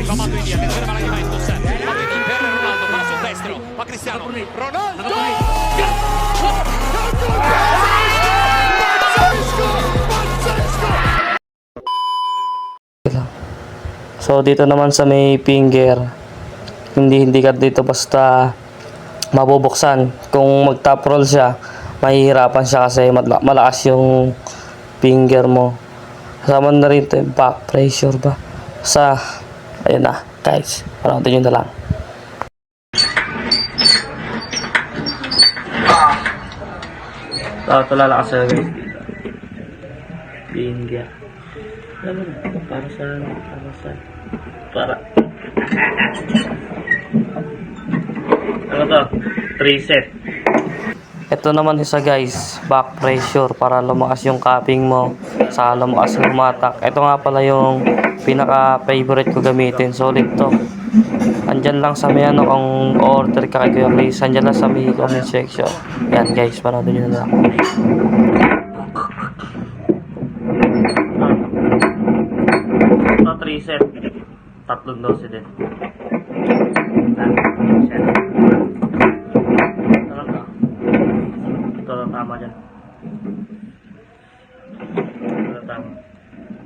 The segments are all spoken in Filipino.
arriva Matuidi, attenzione alla Juventus, Matuidi per Ronaldo, palla sul destro, ma Cristiano Ronaldo! So dito naman sa may finger, hindi ka dito basta mabubuksan. Kung mag top roll siya, mahihirapan siya kasi malakas yung finger mo. Kasama na rin ito yung back pressure ba. Ayun na guys, parang nyo na lang. Ito lalakas siya guys. Finger. Para ano to? 3 set. Ito naman isa guys, back pressure para lumakas yung cupping mo, sa lumakas yung matak. Ito nga pala yung pinaka favorite ko gamitin, solid to. Andyan lang sa may ano, kung order ka kay Kuya Chris, andyan lang sa may comment section. Yan guys, panoodin nyo na lang. Ito 3 set, 3 dose din. Tama dyan. Ito tama.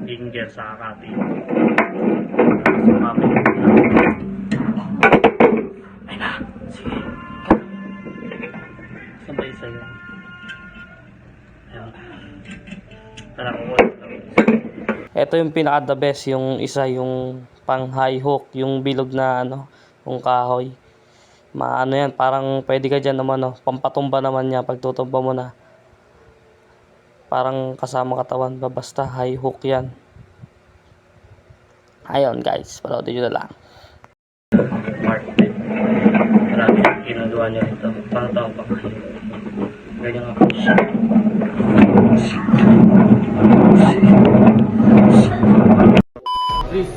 Finger sa kati. Ay na. Sige. Sabay sa'yo. Ayan. Tara ko. Ito yung pinaka the best. Yung isa yung pang high hook. Yung bilog na ano. Yung kahoy. Maano yan, parang pwede ka dyan naman, no? Pampatumba naman niya pag tutumba mo na. Parang kasama katawan ba, basta high hook yan. Ayun guys, panoodin nyo na lang. Mark, marami ginagawa niya ito. Parang tawag pa kayo. Ganyan ako. Please.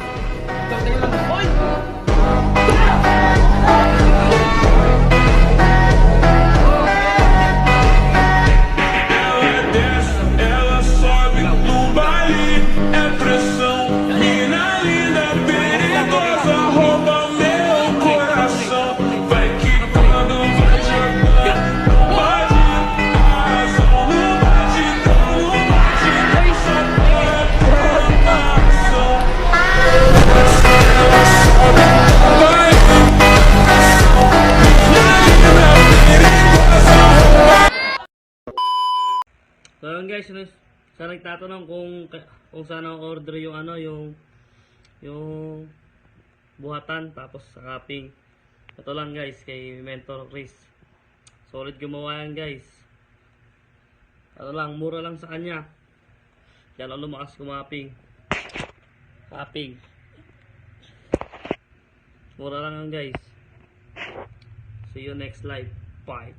So yun guys, sa nagtatanong kung saan ang order yung ano, yung buhatan tapos sa cupping. Ito lang guys, kay Mentor Chris. Solid gumawa yan guys. Ito lang, mura lang sa kanya. Kaya lang lumakas kumaping. Cupping. Mura lang yan guys. See you next live. Bye.